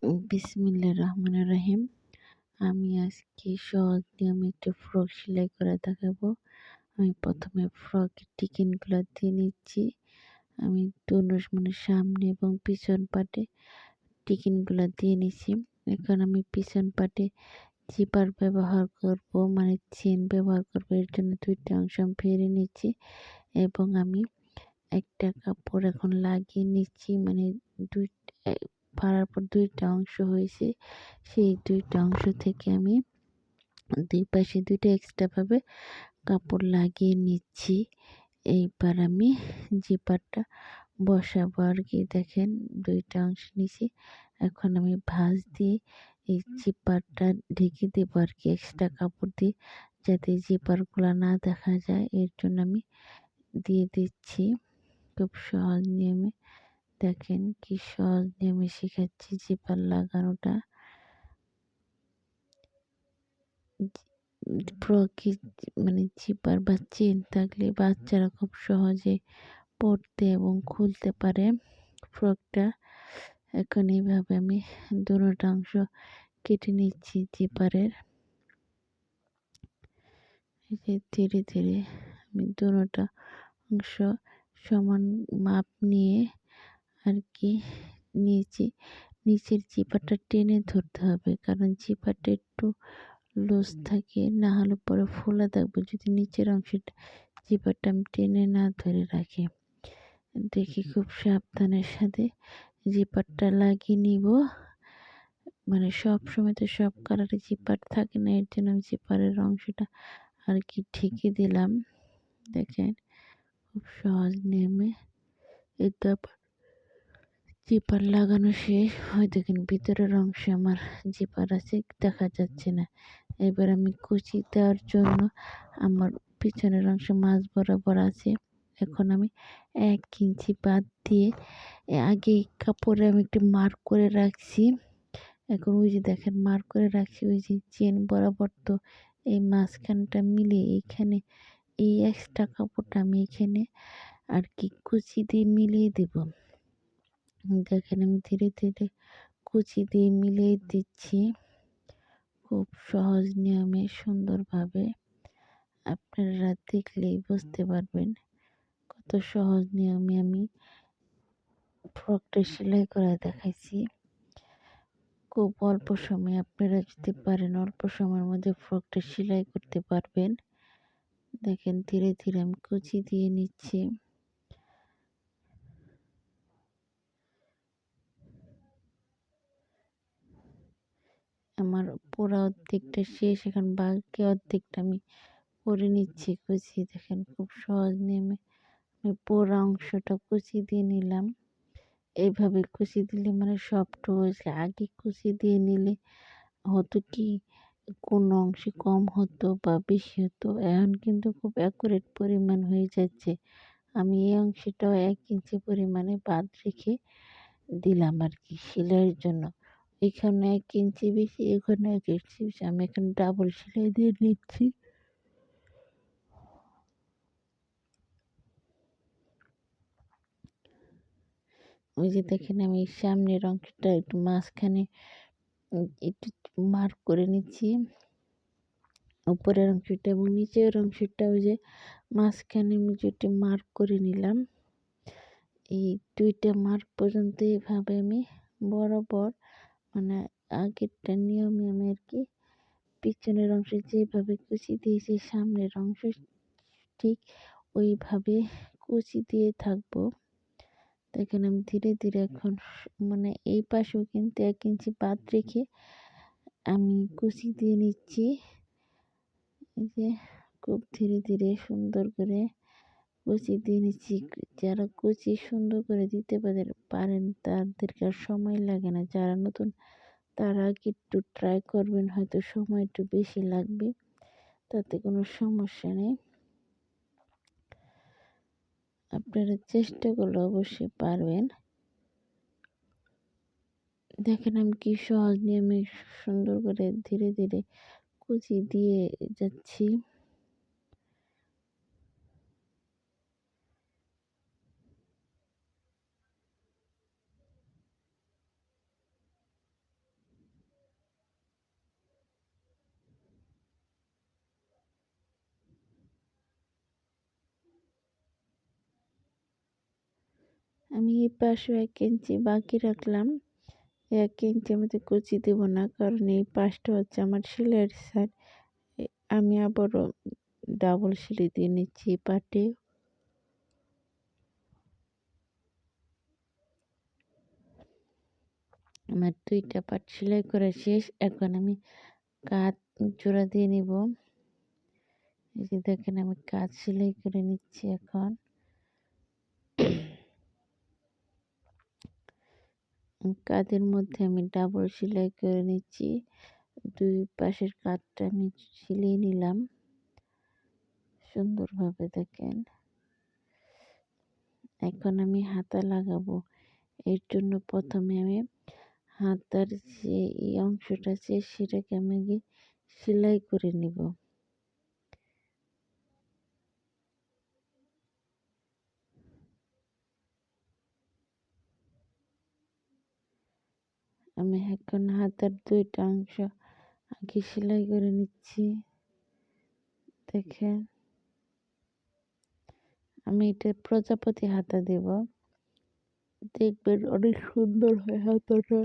বিসমিল্লাহির রহমানির রহিম। আমি আজকে সহজ নিয়মে একটি ফ্রক সেলাই করে দেখাবো। আমি প্রথমে ফ্রকের টিকিনগুলো দিয়ে নিচ্ছি। আমি সামনে এবং পিছন পাটে টিকিনগুলো দিয়ে নিচ্ছি। এখন আমি পিছন পাটে জিপার ব্যবহার করব, মানে চেন ব্যবহার করব। এর জন্য দুইটা অংশ আমি ফেড়ে নিচ্ছি এবং আমি একটা কাপড় এখন লাগিয়ে নিচ্ছি, মানে দুই ফাড়ার পর দুইটা অংশ হয়েছে। সেই দুইটা অংশ থেকে আমি দুই পাশে দুইটা এক্সট্রা ভাবে কাপড় লাগিয়ে নিচ্ছি। এইবার আমি জিপারটা বসাবো আর কি। দেখেন দুইটা অংশ নিছি। এখন আমি ভাঁজ দিয়ে এই জিপারটা ঢেকে দেবো আর কি, এক্সট্রা কাপড় দিয়ে, যাতে জিপারগুলো না দেখা যায়। এর জন্য আমি দিয়ে দিচ্ছি। খুব সহজ নিয়মে, দেখেন কি সহজ নিয়মে শেখাচ্ছি জিপার লাগানোটা। ফ্রকে মানে জিপার বা চেন থাকলে বাচ্চারা খুব সহজে পরতে এবং খুলতে পারে ফ্রকটা। এখন এইভাবে আমি দুটো অংশ কেটে নিচ্ছি জিপারের। ধীরে ধীরে আমি দুটো অংশ সমান মাপ নিয়ে আর কি নিয়েছি। নিচের জিপারটা টেনে ধরতে হবে, কারণ জিপারটা একটু লুজ থাকে, না হলে পরে ফোলা থাকবে যদি নিচের অংশটা জিপারটা আমি টেনে না ধরে রাখি। দেখি খুব সাবধানের সাথে জিপারটা লাগিয়ে নিব। মানে সব সময় তো সব কালারে জিপার থাকে না, এর জন্য আমি জিপারের অংশটা আর কি ঢেকে দিলাম। দেখেন খুব সহজ নিয়মে এটা জিপার লাগানো শেষ। হয় দেখেন ভিতরের অংশে আমার জিপার আছে, দেখা যাচ্ছে না। এবার আমি কুচি দেওয়ার জন্য আমার পিছনের অংশ মাঝ বরাবর আছে। এখন আমি 1 ইঞ্চি বাদ দিয়ে আগে কাপড়ে আমি একটু মার্ক করে রাখছি। এখন ওই যে দেখেন মার্ক করে রাখছি, ওই যে চেন বরাবর, তো এই মাঝখানটা মিলে এইখানে এই এক্সট্রা কাপড়টা আমি এখানে আর কি কুচি দিয়ে মিলিয়ে দেব। দেখেন আমি ধীরে ধীরে কুচি দিয়ে মিলিয়ে দিচ্ছি খুব সহজ নিয়মে, সুন্দরভাবে। আপনারা দেখলেই বুঝতে পারবেন কত সহজ নিয়মে আমি ফ্রকটা সেলাই করে দেখাইছি। খুব অল্প সময়ে আপনারা যদি পারেন অল্প সময়ের মধ্যে ফ্রকটা সেলাই করতে পারবেন। দেখেন ধীরে ধীরে আমি কুচি দিয়ে নিচ্ছি। আমার পুরো অর্ধেকটা শেষ, এখন বাকি অর্ধেকটা আমি করে নিচ্ছি কুচি। দেখেন খুব সহজ নিয়মে আমি পুরো অংশটা কুচি দিয়ে নিলাম। এইভাবে কুচি দিলে মানে সফট হয়ে যায়। আগে কুচি দিয়ে নিলে হতো কি কোন অংশে কম হতো বা বেশি হতো, এখন কিন্তু খুব অ্যাকুরেট পরিমাণ হয়ে যাচ্ছে। আমি এই অংশটাও 1 ইঞ্চি পরিমাণে বাদ রেখে দিলাম আর কি সেলাইয়ের জন্য। এখানে 1 ইঞ্চি বেশি, এখানে 1 ইঞ্চি বেশি, আমি এখানে ডাবল সেলাই দিয়ে নিচ্ছি। ওই যে দেখেন আমি সামনের অংশটা একটু মাঝখানে একটু মার্ক করে নিচ্ছি, উপরের অংশটা এবং নিচের অংশটা ওই যে মাঝখানে আমি যেটা মার্ক করে নিলাম। এই দুইটা মার্ক পর্যন্ত এইভাবে আমি বরাবর, মানে আগেরটা নিয়মে আমি আর কি পিছনের অংশে যেভাবে কুচি দিয়েছি সামনের অংশ ঠিক ওইভাবে কুচি দিয়ে থাকবো। দেখেন আমি ধীরে ধীরে এখন মানে এই পাশেও কিন্তু 1 ইঞ্চি বাদ রেখে আমি কুচি দিয়ে নিচ্ছি। এই যে খুব ধীরে ধীরে সুন্দর করে কুচি দিয়ে নিচ্ছি। যারা কুচি সুন্দর করে দিতে পারেন তাদেরকে আর সময় লাগে না। যারা নতুন তারা একটু ট্রাই করবেন, হয়তো সময় একটু বেশি লাগবে, তাতে কোনো সমস্যা নেই। আপনারা চেষ্টা করলে অবশ্যই পারবেন। দেখেন আমি কি সহজ নিয়মে সুন্দর করে ধীরে ধীরে কুচি দিয়ে যাচ্ছি। আমি এই পাশেও ১ ইঞ্চি বাকি রাখলাম। ১ ইঞ্চির মধ্যে কুচি দেব না, কারণ এই পাশটা হচ্ছে আমার সেলাইয়ের সাইড। এ আমি আবারও ডাবল সেলাই দিয়ে নিচ্ছি এই পাটে। আমার ২ টা পাট সেলাই করা শেষ। এখন আমি কাঁধ জোড়া দিয়ে নিব। এই যে দেখেন আমি কাঁধ সেলাই করে নিচ্ছি এখন। কাঁধের মধ্যে আমি ডাবল সেলাই করে নিচ্ছি। ২ পাশের কাঁধটা আমি সিলিয়ে নিলাম সুন্দরভাবে, দেখেন। এখন আমি হাতা লাগাবো। এর জন্য প্রথমে আমি হাতার যে এই অংশটা আছে সেটাকে আমি আগে সেলাই করে নিব। আমি এখন হাতার ২ টা অংশ আগে সেলাই করে নিচ্ছি, দেখেন। আমি এটা প্রজাপতি হাতা দেব, দেখবেন অনেক সুন্দর হয় হাতাটা।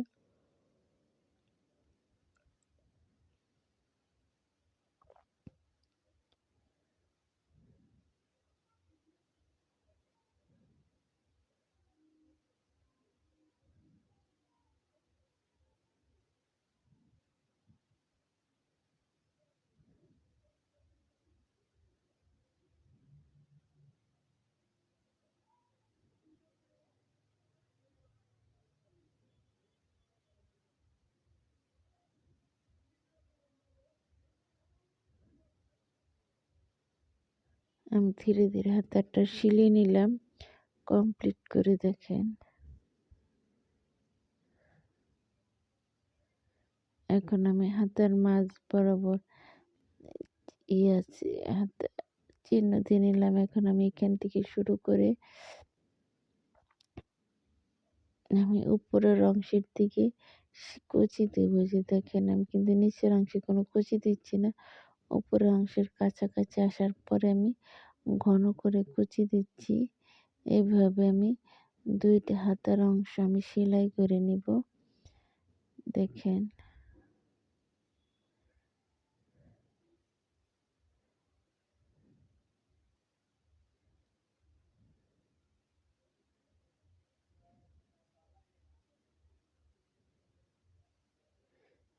আমি ধীরে ধীরে হাতাটা সিলিয়ে নিলাম কমপ্লিট করে, দেখেন। এখন আমি হাতার মাঝ বরাবর আছে হাতে চিহ্ন দিয়ে নিলাম। এখন আমি এখান থেকে শুরু করে আমি উপরের অংশের দিকে কুচি দেব। যে দেখেন আমি কিন্তু নিচের অংশে কোনো কুচি দিচ্ছি না। উপরের অংশের কাছাকাছি আসার পরে আমি ঘন করে কুচি দিচ্ছি। এইভাবে আমি ২ টা হাতার অংশ আমি সেলাই করে নিব, দেখেন।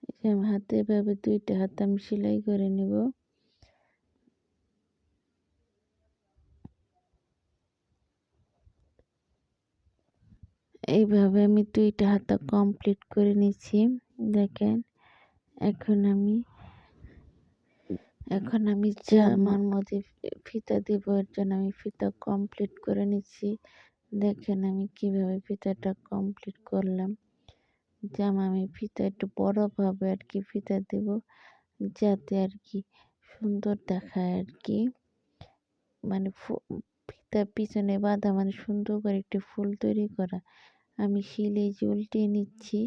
এই যে আমি হাতে এভাবে ২ টা হাত আমি সেলাই করে নিব। এইভাবে আমি ২ টা হাতা কমপ্লিট করে নিচ্ছি, দেখেন। এখন আমি জামার মধ্যে ফিতা দিব। এর জন্য আমি ফিতা কমপ্লিট করে নিচ্ছি, দেখেন আমি কিভাবে ফিতাটা কমপ্লিট করলাম। জামা আমি ফিতা একটু বড়ভাবে আর কি ফিতা দেব, যাতে আর কি সুন্দর দেখায় আর কি। মানে ফিতা পিছনে বাঁধা মানে সুন্দর করে একটি ফুল তৈরি করা। আমি শিলে যে উল্টিয়ে নিচ্ছি,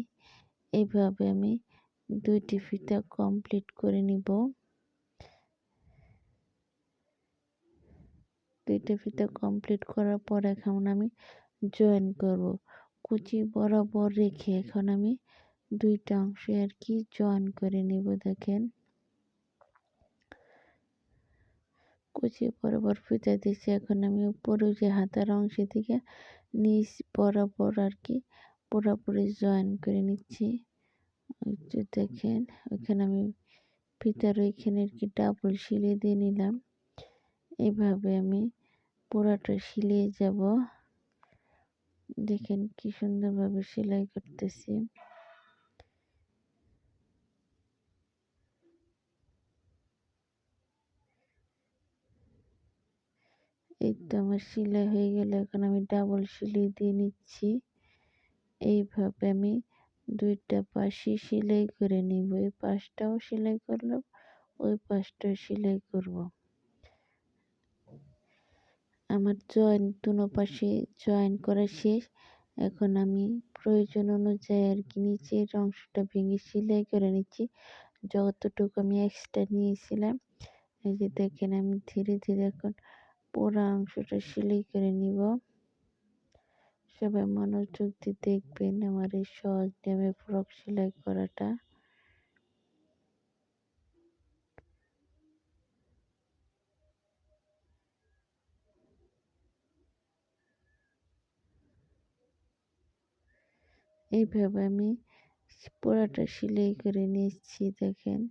এইভাবে আমি ২ টি ফিতা কমপ্লিট করে নিব। ২ টা ফিতা কমপ্লিট করার পর এখন আমি জয়েন করব। কুচি বরাবর রেখে এখন আমি ২ টা অংশে আর কি জয়েন করে নিব, দেখেন। কুচি বরাবর ফিতা দিচ্ছি। এখন আমি উপরে যে হাতার অংশ থেকে নিচ বরাবর আর কি পুরোপুরি জয়েন করে নিচ্ছি। ওই যে দেখেন, ওইখানে আমি ফিতার ওইখানে আর কি ডাবল সেলাই দিয়ে নিলাম। এইভাবে আমি পুরাটা সিলিয়ে যাব, দেখেন কি সুন্দরভাবে সেলাই করতেছি। এই তো আমার সেলাই হয়ে গেল। এখন আমি ডাবল সেলাই দিয়ে নিচ্ছি। এইভাবে আমি ২ টা পাশই সেলাই করে নিব। এই পাশটাও সেলাই করলাম, ওই পাশটাও সেলাই করব। আমার দোনো পাশে জয়েন করা শেষ। এখন আমি প্রয়োজন অনুযায়ী আর কি নিচের অংশটা ভেঙে সেলাই করে নিচ্ছি, যতটুকু আমি এক্সট্রা নিয়েছিলাম। এই যে দেখেন আমি ধীরে ধীরে এখন পুরা অংশটা সেলাই করে নিব সবাই মনোযোগ দিয়ে দেখবেন আমার এই সহজ নিয়মে ফ্রক সেলাই করাটা। এইভাবে আমি পুরাটা সেলাই করে নিচ্ছি দেখেন।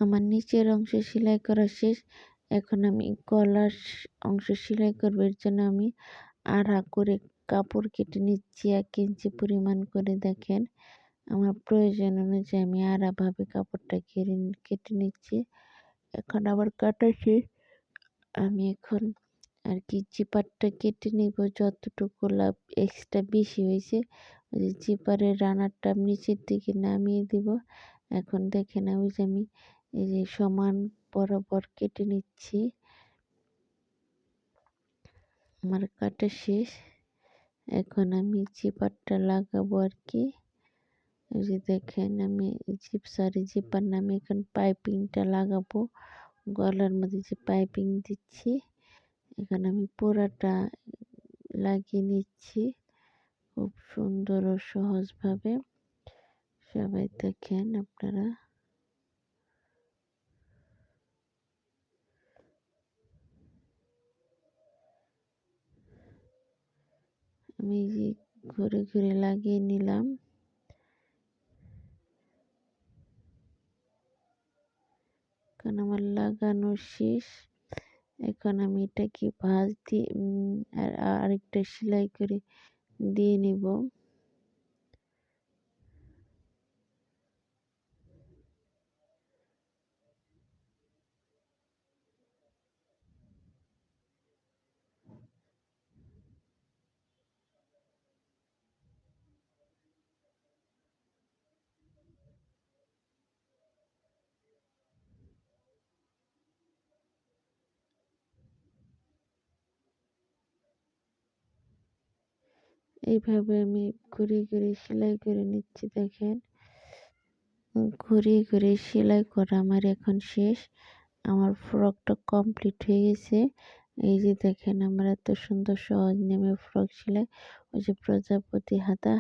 আমার নিচের অংশ সেলাই করা শেষ। এখন আমি গলার অংশ সেলাই করব। এর জন্য আমি আড়া করে কাপড় কেটে নিচ্ছি ১ ইঞ্চি পরিমাণ করে দেখেন। আমার প্রয়োজন অনুযায়ী আমি আড়াভাবে কাপড়টা কেটে নিচ্ছি। এখন আবার কাটা শেষ। আমি এখন আর কি জিপারটা কেটে নিব যতটুকু লাভ এক্সট্রা বেশি হয়েছে। ওই যে জিপারের রানারটা নিচের দিকে নামিয়ে দিব। এখন দেখেন ওই যে আমি এই যে সমান বরাবর কেটে নিচ্ছি। আমার কাটা শেষ। এখন আমি জিপারটা লাগাবো আর কি। এই যে দেখেন আমি জিপার নামে এখন পাইপিংটা লাগাবো। গলার মধ্যে যে পাইপিং দিচ্ছি এখানে আমি পুরাটা লাগিয়ে নিচ্ছি খুব সুন্দর ও সহজভাবে। সবাই দেখেন আপনারা। আমি যে ঘুরে ঘুরে লাগিয়ে নিলাম। এখন আমার লাগানো শেষ। এখন আমি এটাকে ভাঁজ দিয়ে আরেকটা সেলাই করে দিয়ে নিব। এইভাবে আমি ঘুরিয়ে ঘুরিয়ে সেলাই করে নিচ্ছি দেখেন। ঘুরিয়ে ঘুরিয়ে সেলাই করা আমার এখন শেষ। আমার ফ্রকটা কমপ্লিট হয়ে গেছে। এই যে দেখেন আমার এত সুন্দর সহজ নিয়মে ফ্রক সেলাই। ওই যে প্রজাপতি হাতা